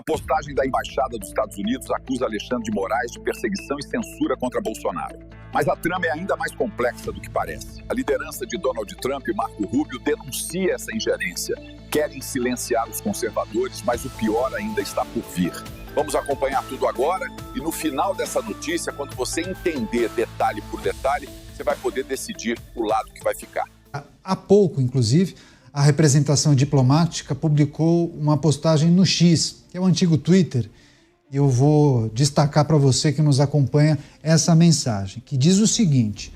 Uma postagem da Embaixada dos Estados Unidos acusa Alexandre de Moraes de perseguição e censura contra Bolsonaro. Mas a trama é ainda mais complexa do que parece. A liderança de Donald Trump e Marco Rubio denuncia essa ingerência. Querem silenciar os conservadores, mas o pior ainda está por vir. Vamos acompanhar tudo agora e no final dessa notícia, quando você entender detalhe por detalhe, você vai poder decidir o lado que vai ficar. Há pouco, inclusive, a representação diplomática publicou uma postagem no X, que é o antigo Twitter. Eu vou destacar para você que nos acompanha essa mensagem, que diz o seguinte: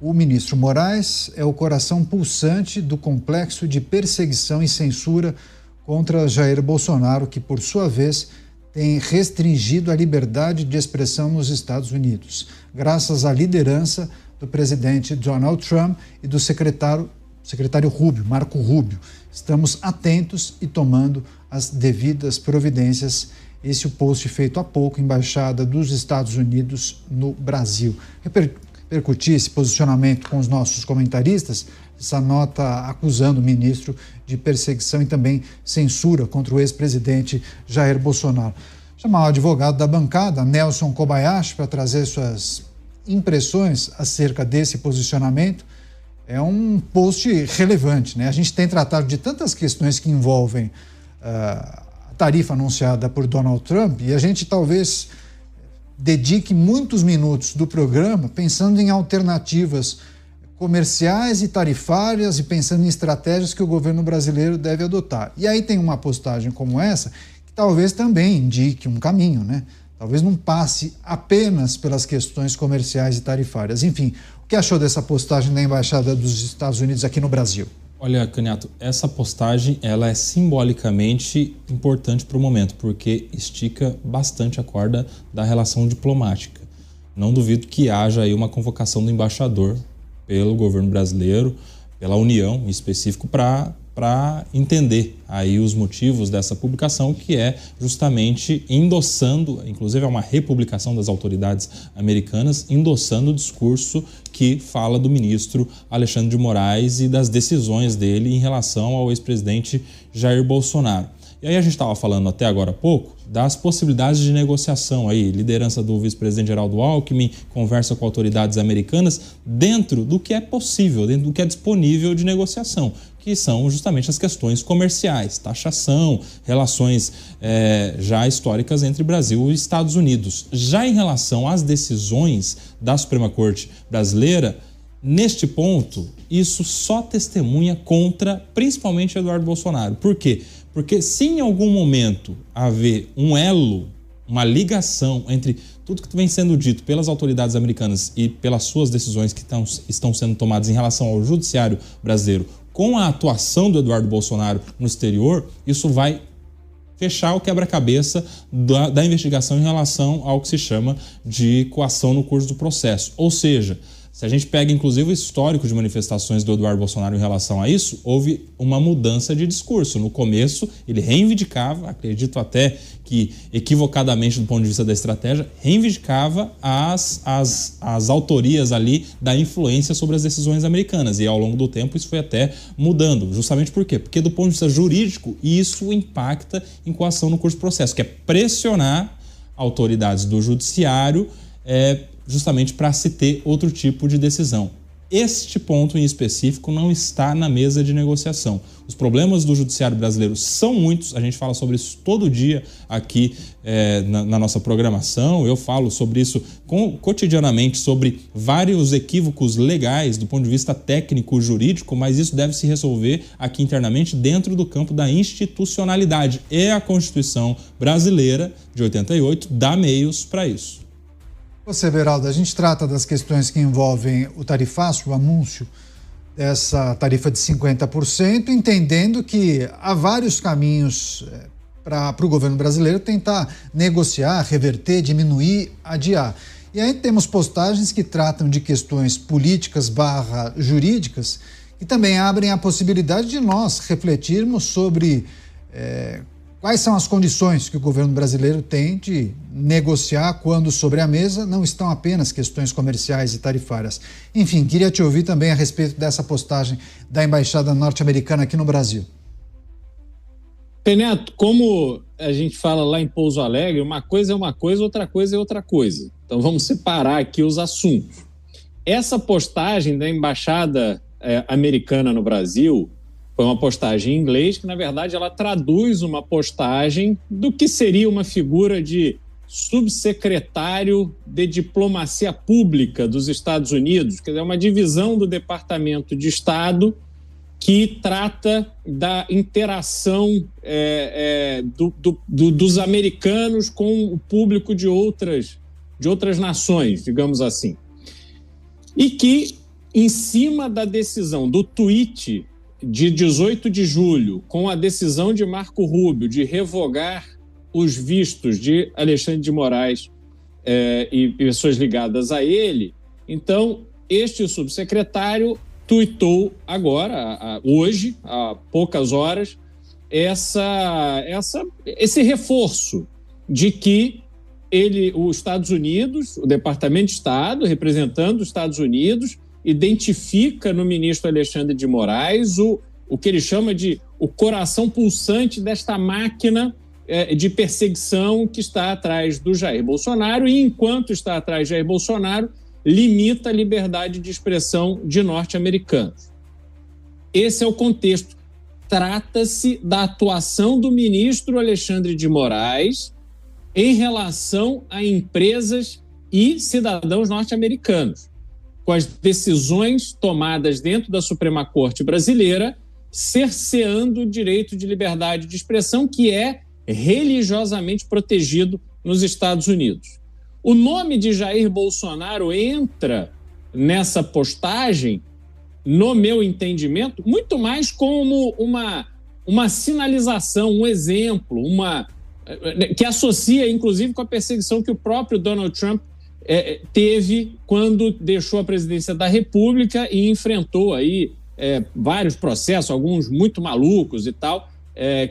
o ministro Moraes é o coração pulsante do complexo de perseguição e censura contra Jair Bolsonaro, que, por sua vez, tem restringido a liberdade de expressão nos Estados Unidos, graças à liderança do presidente Donald Trump e do secretário Rubio, Marco Rubio. Estamos atentos e tomando as devidas providências. Esse é o post feito há pouco, Embaixada dos Estados Unidos no Brasil. Repercutir esse posicionamento com os nossos comentaristas, essa nota acusando o ministro de perseguição e também censura contra o ex-presidente Jair Bolsonaro. Chamar o advogado da bancada, Nelson Kobayashi, para trazer suas impressões acerca desse posicionamento. É um post relevante, né? A gente tem tratado de tantas questões que envolvem a tarifa anunciada por Donald Trump e a gente talvez dedique muitos minutos do programa pensando em alternativas comerciais e tarifárias e pensando em estratégias que o governo brasileiro deve adotar. E aí tem uma postagem como essa que talvez também indique um caminho, né? Talvez não passe apenas pelas questões comerciais e tarifárias. Enfim, o que achou dessa postagem da Embaixada dos Estados Unidos aqui no Brasil? Olha, Caniato, essa postagem ela é simbolicamente importante para o momento, porque estica bastante a corda da relação diplomática. Não duvido que haja aí uma convocação do embaixador pelo governo brasileiro, pela União em específico, para entender aí os motivos dessa publicação, que é justamente endossando, inclusive é uma republicação das autoridades americanas, endossando o discurso que fala do ministro Alexandre de Moraes e das decisões dele em relação ao ex-presidente Jair Bolsonaro. E aí a gente estava falando até agora há pouco das possibilidades de negociação aí, liderança do vice-presidente Geraldo Alckmin, conversa com autoridades americanas dentro do que é possível, dentro do que é disponível de negociação, que são justamente as questões comerciais, taxação, relações já históricas entre Brasil e Estados Unidos. Já em relação às decisões da Suprema Corte brasileira, neste ponto, isso só testemunha contra, principalmente, Eduardo Bolsonaro. Por quê? Porque se em algum momento haver um elo, uma ligação entre tudo que vem sendo dito pelas autoridades americanas e pelas suas decisões que estão sendo tomadas em relação ao judiciário brasileiro com a atuação do Eduardo Bolsonaro no exterior, isso vai fechar o quebra-cabeça da investigação em relação ao que se chama de coação no curso do processo. Ou seja, se a gente pega, inclusive, o histórico de manifestações do Eduardo Bolsonaro em relação a isso, houve uma mudança de discurso. No começo, ele reivindicava, acredito até que equivocadamente do ponto de vista da estratégia, reivindicava as autorias ali da influência sobre as decisões americanas. E ao longo do tempo isso foi até mudando. Justamente por quê? Porque do ponto de vista jurídico, isso impacta em coação no curso do processo, que é pressionar autoridades do judiciário justamente para se ter outro tipo de decisão. Este ponto em específico não está na mesa de negociação. Os problemas do judiciário brasileiro são muitos, a gente fala sobre isso todo dia aqui na nossa programação, eu falo sobre isso cotidianamente, sobre vários equívocos legais do ponto de vista técnico, jurídico, mas isso deve se resolver aqui internamente dentro do campo da institucionalidade. E a Constituição brasileira de 88 dá meios para isso. Você, Beraldo, a gente trata das questões que envolvem o tarifaço, o anúncio dessa tarifa de 50%, entendendo que há vários caminhos para o governo brasileiro tentar negociar, reverter, diminuir, adiar. E aí temos postagens que tratam de questões políticas / jurídicas que também abrem a possibilidade de nós refletirmos sobre quais são as condições que o governo brasileiro tem de negociar quando sobre a mesa não estão apenas questões comerciais e tarifárias. Enfim, queria te ouvir também a respeito dessa postagem da Embaixada norte-americana aqui no Brasil. Neto, como a gente fala lá em Pouso Alegre, uma coisa é uma coisa, outra coisa é outra coisa. Então vamos separar aqui os assuntos. Essa postagem da Embaixada americana no Brasil foi uma postagem em inglês que, na verdade, ela traduz uma postagem do que seria uma figura de subsecretário de diplomacia pública dos Estados Unidos, quer dizer, uma divisão do Departamento de Estado que trata da interação dos americanos com o público de outras nações, digamos assim. E que, em cima da decisão do tweet de 18 de julho, com a decisão de Marco Rubio de revogar os vistos de Alexandre de Moraes e pessoas ligadas a ele, então este subsecretário tuitou agora, hoje, há poucas horas, esse reforço de que os Estados Unidos, o Departamento de Estado, representando os Estados Unidos, identifica no ministro Alexandre de Moraes o que ele chama de o coração pulsante desta máquina de perseguição que está atrás do Jair Bolsonaro e, enquanto está atrás de Jair Bolsonaro, limita a liberdade de expressão de norte-americanos. Esse é o contexto. Trata-se da atuação do ministro Alexandre de Moraes em relação a empresas e cidadãos norte-americanos, com as decisões tomadas dentro da Suprema Corte brasileira, cerceando o direito de liberdade de expressão que é religiosamente protegido nos Estados Unidos. O nome de Jair Bolsonaro entra nessa postagem, no meu entendimento, muito mais como uma sinalização, um exemplo, que associa, inclusive, com a perseguição que o próprio Donald Trump teve quando deixou a presidência da República e enfrentou aí vários processos, alguns muito malucos e tal,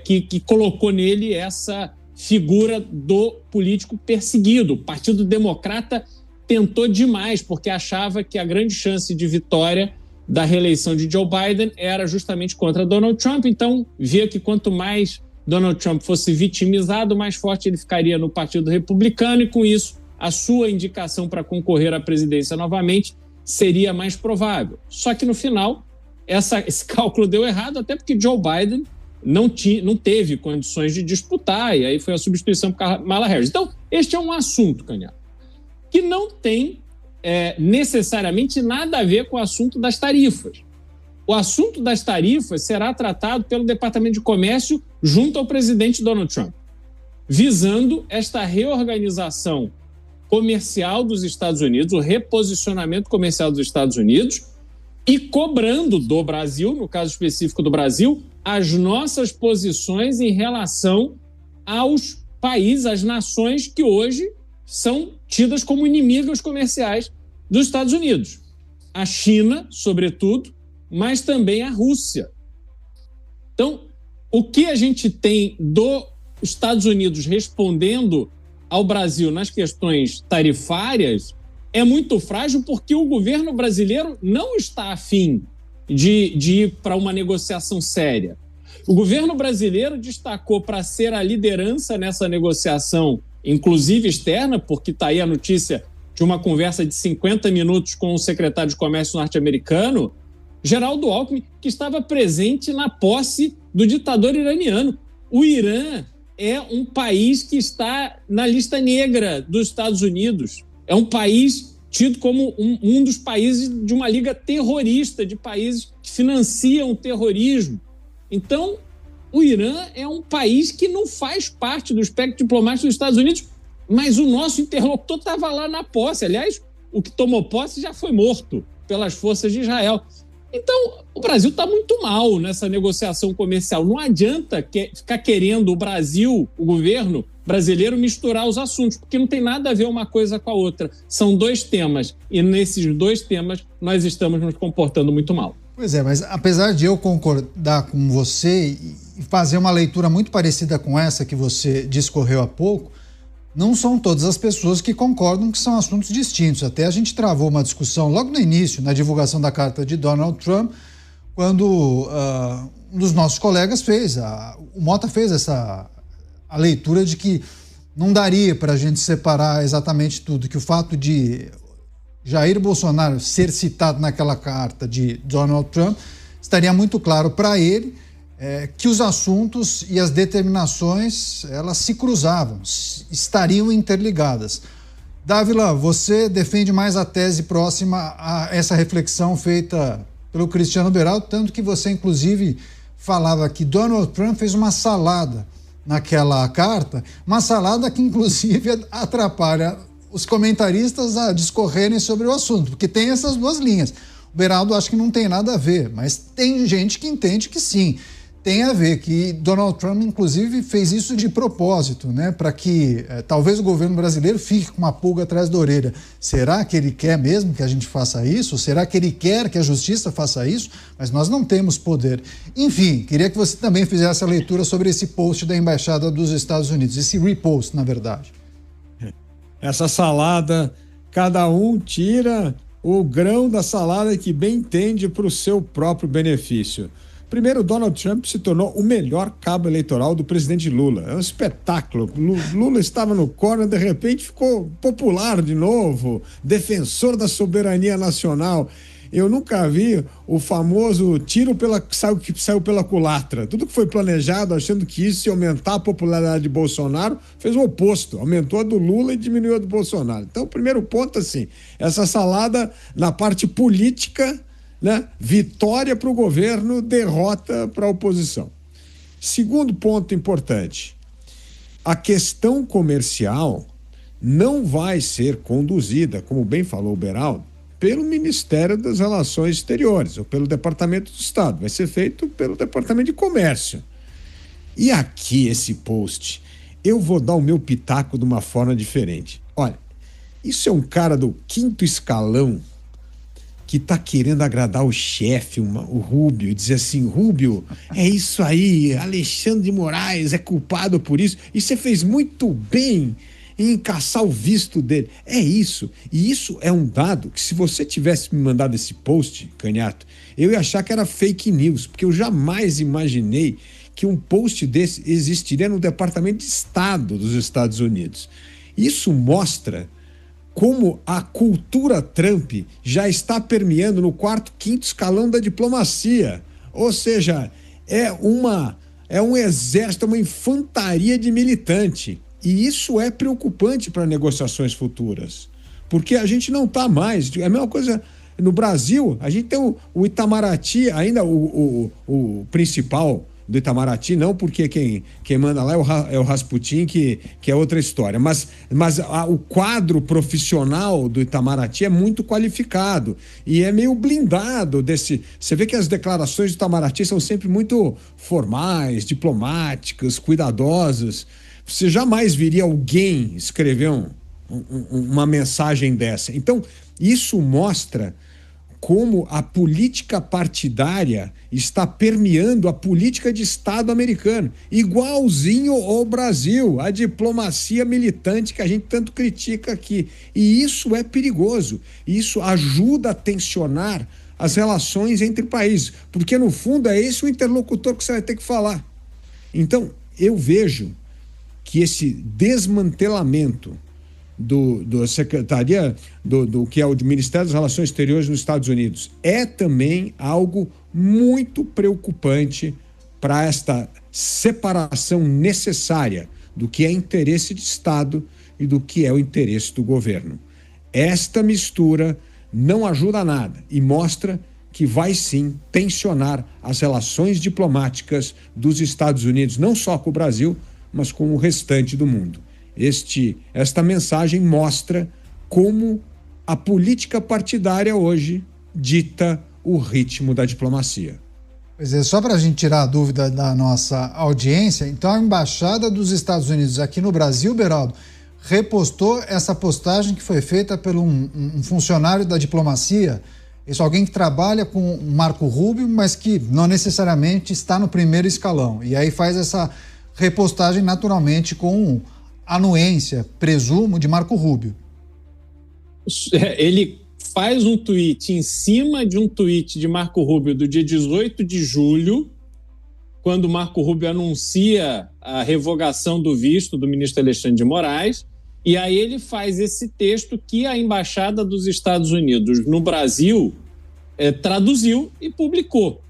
que colocou nele essa figura do político perseguido. O Partido Democrata tentou demais, porque achava que a grande chance de vitória da reeleição de Joe Biden era justamente contra Donald Trump, então via que quanto mais Donald Trump fosse vitimizado, mais forte ele ficaria no Partido Republicano e, com isso, a sua indicação para concorrer à presidência novamente seria mais provável. Só que, no final, esse cálculo deu errado, até porque Joe Biden não teve condições de disputar, e aí foi a substituição por Kamala Harris. Então, este é um assunto, Canhão, que não tem necessariamente nada a ver com o assunto das tarifas. O assunto das tarifas será tratado pelo Departamento de Comércio junto ao presidente Donald Trump, visando esta reorganização comercial dos Estados Unidos, o reposicionamento comercial dos Estados Unidos, e cobrando do Brasil, no caso específico do Brasil, as nossas posições em relação aos países, às nações que hoje são tidas como inimigas comerciais dos Estados Unidos. A China, sobretudo, mas também a Rússia. Então, o que a gente tem dos Estados Unidos respondendo ao Brasil nas questões tarifárias é muito frágil, porque o governo brasileiro não está afim de ir para uma negociação séria. O governo brasileiro destacou para ser a liderança nessa negociação, inclusive externa, porque está aí a notícia de uma conversa de 50 minutos com o secretário de Comércio norte-americano, Geraldo Alckmin, que estava presente na posse do ditador iraniano. O Irã é um país que está na lista negra dos Estados Unidos. É um país tido como um dos países de uma liga terrorista, de países que financiam o terrorismo. Então, o Irã é um país que não faz parte do espectro diplomático dos Estados Unidos, mas o nosso interlocutor estava lá na posse. Aliás, o que tomou posse já foi morto pelas forças de Israel. Então, o Brasil está muito mal nessa negociação comercial. Não adianta ficar querendo o Brasil, o governo brasileiro, misturar os assuntos, porque não tem nada a ver uma coisa com a outra. São dois temas, e nesses dois temas nós estamos nos comportando muito mal. Pois é, mas apesar de eu concordar com você e fazer uma leitura muito parecida com essa que você discorreu há pouco, não são todas as pessoas que concordam que são assuntos distintos. Até a gente travou uma discussão logo no início, na divulgação da carta de Donald Trump, quando um dos nossos colegas o Mota fez essa a leitura de que não daria para a gente separar exatamente tudo, que o fato de Jair Bolsonaro ser citado naquela carta de Donald Trump estaria muito claro para ele que os assuntos e as determinações, elas se cruzavam, estariam interligadas. Dávila, você defende mais a tese próxima a essa reflexão feita pelo Cristiano Beraldo, tanto que você, inclusive, falava que Donald Trump fez uma salada naquela carta, uma salada que, inclusive, atrapalha os comentaristas a discorrerem sobre o assunto, porque tem essas duas linhas. O Beraldo acha que não tem nada a ver, mas tem gente que entende que sim. Tem a ver, que Donald Trump, inclusive, fez isso de propósito, né? Para que talvez o governo brasileiro fique com uma pulga atrás da orelha. Será que ele quer mesmo que a gente faça isso? Será que ele quer que a justiça faça isso? Mas nós não temos poder. Enfim, queria que você também fizesse a leitura sobre esse post da Embaixada dos Estados Unidos, esse repost, na verdade. Essa salada, cada um tira o grão da salada que bem entende para o seu próprio benefício. Primeiro, Donald Trump se tornou o melhor cabo eleitoral do presidente Lula. É um espetáculo. Lula estava no corner, de repente ficou popular de novo, defensor da soberania nacional. Eu nunca vi o famoso tiro que saiu pela culatra. Tudo que foi planejado, achando que isso ia aumentar a popularidade de Bolsonaro, fez o oposto. Aumentou a do Lula e diminuiu a do Bolsonaro. Então, o primeiro ponto, assim, essa salada na parte política, né? Vitória para o governo, derrota para a oposição. Segundo ponto importante, a questão comercial não vai ser conduzida, como bem falou o Beraldo, pelo Ministério das Relações Exteriores ou pelo Departamento do Estado, vai ser feito pelo Departamento de Comércio. E aqui esse post, eu vou dar o meu pitaco de uma forma diferente. Olha, isso é um cara do 5º escalão que está querendo agradar o chefe, o Rubio, e dizer assim: Rubio, é isso aí, Alexandre de Moraes é culpado por isso, e você fez muito bem em caçar o visto dele. É isso, e isso é um dado que, se você tivesse me mandado esse post, Canhato, eu ia achar que era fake news, porque eu jamais imaginei que um post desse existiria no Departamento de Estado dos Estados Unidos. Isso mostra como a cultura Trump já está permeando no 4º, 5º escalão da diplomacia. Ou seja, é um exército, uma infantaria de militante. E isso é preocupante para negociações futuras. Porque a gente não está mais... É a mesma coisa no Brasil. A gente tem o Itamaraty, ainda o principal do Itamaraty, não, porque quem manda lá é o Rasputin, que é outra história, mas o quadro profissional do Itamaraty é muito qualificado e é meio blindado desse... Você vê que as declarações do Itamaraty são sempre muito formais, diplomáticas, cuidadosas. Você jamais viria alguém escrever uma mensagem dessa. Então, isso mostra como a política partidária está permeando a política de Estado americano, igualzinho ao Brasil, a diplomacia militante que a gente tanto critica aqui. E isso é perigoso, isso ajuda a tensionar as relações entre países, porque no fundo é esse o interlocutor que você vai ter que falar. Então, eu vejo que esse desmantelamento da Secretaria, do que é o Ministério das Relações Exteriores nos Estados Unidos, é também algo muito preocupante para esta separação necessária do que é interesse de Estado e do que é o interesse do governo. Esta mistura não ajuda a nada e mostra que vai sim tensionar as relações diplomáticas dos Estados Unidos, não só com o Brasil, mas com o restante do mundo. Esta mensagem mostra como a política partidária hoje dita o ritmo da diplomacia. Pois é, só para a gente tirar a dúvida da nossa audiência, então a Embaixada dos Estados Unidos aqui no Brasil, Beraldo, repostou essa postagem que foi feita por um funcionário da diplomacia, isso, alguém que trabalha com o Marco Rubio, mas que não necessariamente está no primeiro escalão, e aí faz essa repostagem naturalmente com anuência, presumo, de Marco Rubio. Ele faz um tweet em cima de um tweet de Marco Rubio do dia 18 de julho, quando o Marco Rubio anuncia a revogação do visto do ministro Alexandre de Moraes, e aí ele faz esse texto que a Embaixada dos Estados Unidos no Brasil traduziu e publicou.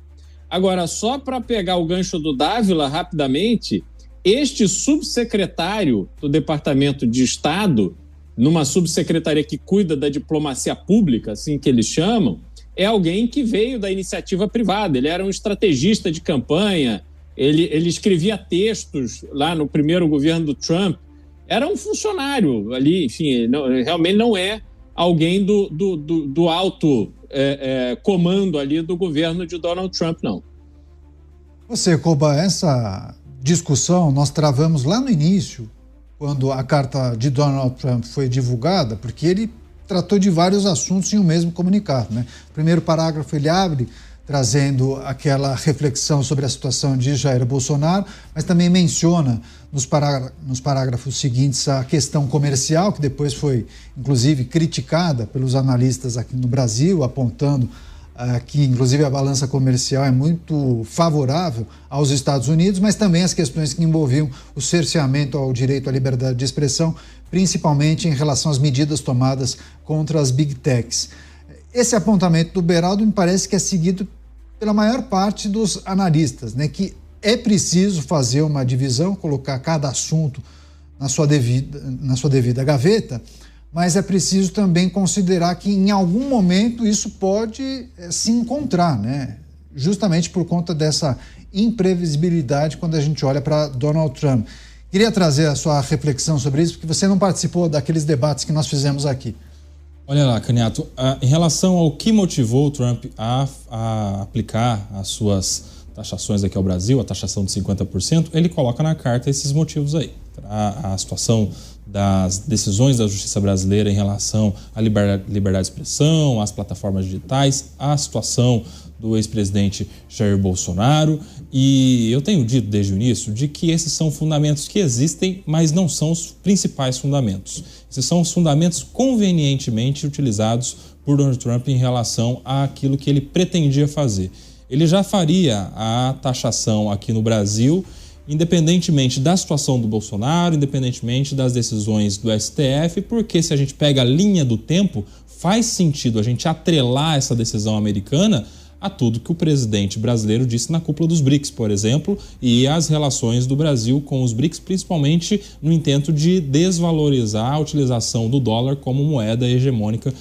Agora, só para pegar o gancho do Dávila rapidamente, este subsecretário do Departamento de Estado, numa subsecretaria que cuida da diplomacia pública, assim que eles chamam, é alguém que veio da iniciativa privada. Ele era um estrategista de campanha, ele escrevia textos lá no primeiro governo do Trump, era um funcionário ali, enfim, realmente não é alguém do alto comando ali do governo de Donald Trump, não. Você, Koba, essa discussão nós travamos lá no início, quando a carta de Donald Trump foi divulgada, porque ele tratou de vários assuntos em um mesmo comunicado, né? O primeiro parágrafo ele abre trazendo aquela reflexão sobre a situação de Jair Bolsonaro, mas também menciona nos parágrafos seguintes a questão comercial, que depois foi, inclusive, criticada pelos analistas aqui no Brasil, apontando que, inclusive, a balança comercial é muito favorável aos Estados Unidos, mas também as questões que envolviam o cerceamento ao direito à liberdade de expressão, principalmente em relação às medidas tomadas contra as Big Techs. Esse apontamento do Beraldo me parece que é seguido pela maior parte dos analistas, né, que é preciso fazer uma divisão, colocar cada assunto na sua devida gaveta, mas é preciso também considerar que em algum momento isso pode se encontrar, né? Justamente por conta dessa imprevisibilidade quando a gente olha para Donald Trump. Queria trazer a sua reflexão sobre isso, porque você não participou daqueles debates que nós fizemos aqui. Olha lá, Caniato, em relação ao que motivou o Trump a aplicar as suas taxações aqui ao Brasil, a taxação de 50%, ele coloca na carta esses motivos aí. A situação das decisões da justiça brasileira em relação à liberdade de expressão, às plataformas digitais, a situação do ex-presidente Jair Bolsonaro. E eu tenho dito desde o início de que esses são fundamentos que existem, mas não são os principais fundamentos. Esses são os fundamentos convenientemente utilizados por Donald Trump em relação àquilo que ele pretendia fazer. Ele já faria a taxação aqui no Brasil, independentemente da situação do Bolsonaro, independentemente das decisões do STF, porque se a gente pega a linha do tempo, faz sentido a gente atrelar essa decisão americana a tudo que o presidente brasileiro disse na cúpula dos BRICS, por exemplo, e as relações do Brasil com os BRICS, principalmente no intento de desvalorizar a utilização do dólar como moeda hegemônica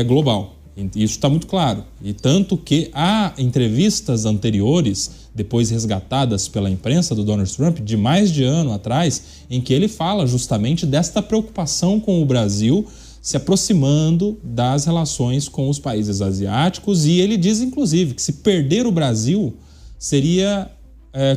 global. Isso está muito claro. E tanto que há entrevistas anteriores, depois resgatadas pela imprensa do Donald Trump, de mais de ano atrás, em que ele fala justamente desta preocupação com o Brasil se aproximando das relações com os países asiáticos, e ele diz, inclusive, que se perder o Brasil seria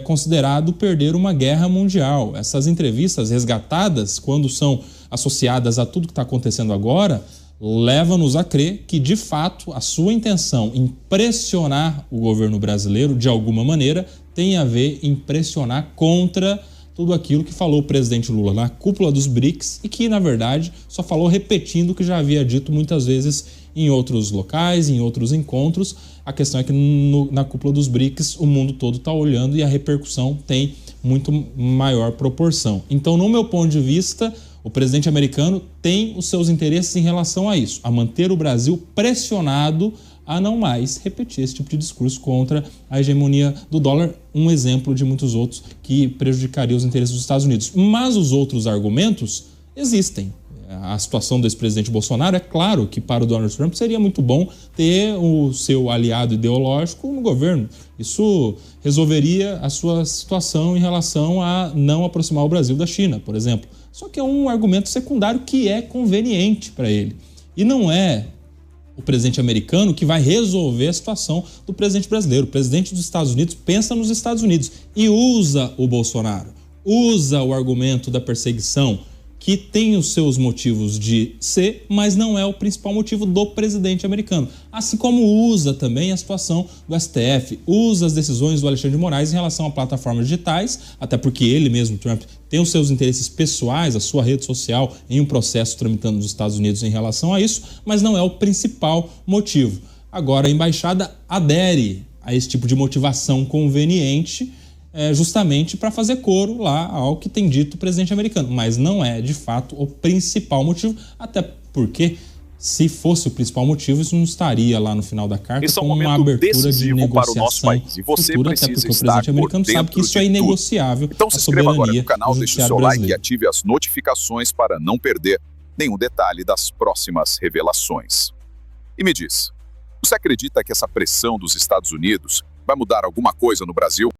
considerado perder uma guerra mundial. Essas entrevistas resgatadas, quando são associadas a tudo que está acontecendo agora, leva-nos a crer que, de fato, a sua intenção em pressionar o governo brasileiro, de alguma maneira, tem a ver em pressionar contra tudo aquilo que falou o presidente Lula na cúpula dos BRICS e que, na verdade, só falou repetindo o que já havia dito muitas vezes em outros locais, em outros encontros. A questão é que na cúpula dos BRICS o mundo todo está olhando e a repercussão tem muito maior proporção. Então, no meu ponto de vista, o presidente americano tem os seus interesses em relação a isso, a manter o Brasil pressionado a não mais repetir esse tipo de discurso contra a hegemonia do dólar, um exemplo de muitos outros que prejudicaria os interesses dos Estados Unidos. Mas os outros argumentos existem. A situação do ex-presidente Bolsonaro, é claro que para o Donald Trump seria muito bom ter o seu aliado ideológico no governo. Isso resolveria a sua situação em relação a não aproximar o Brasil da China, por exemplo. Só que é um argumento secundário que é conveniente para ele. E não é o presidente americano que vai resolver a situação do presidente brasileiro. O presidente dos Estados Unidos pensa nos Estados Unidos e usa o Bolsonaro, usa o argumento da perseguição, que tem os seus motivos de ser, mas não é o principal motivo do presidente americano. Assim como usa também a situação do STF, usa as decisões do Alexandre de Moraes em relação a plataformas digitais, até porque ele mesmo, Trump, tem os seus interesses pessoais, a sua rede social, em um processo tramitando nos Estados Unidos em relação a isso, mas não é o principal motivo. Agora, a embaixada adere a esse tipo de motivação conveniente justamente para fazer coro lá ao que tem dito o presidente americano. Mas não é, de fato, o principal motivo, até porque, se fosse o principal motivo, isso não estaria lá no final da carta como uma abertura de negociação para o nosso país. E você futura, até porque o estar presidente americano por sabe que isso é dentro de inegociável. Então se inscreva agora no canal, deixe o judiciário seu like e brasileiro. ative as notificações para não perder nenhum detalhe das próximas revelações. E me diz, você acredita que essa pressão dos Estados Unidos vai mudar alguma coisa no Brasil?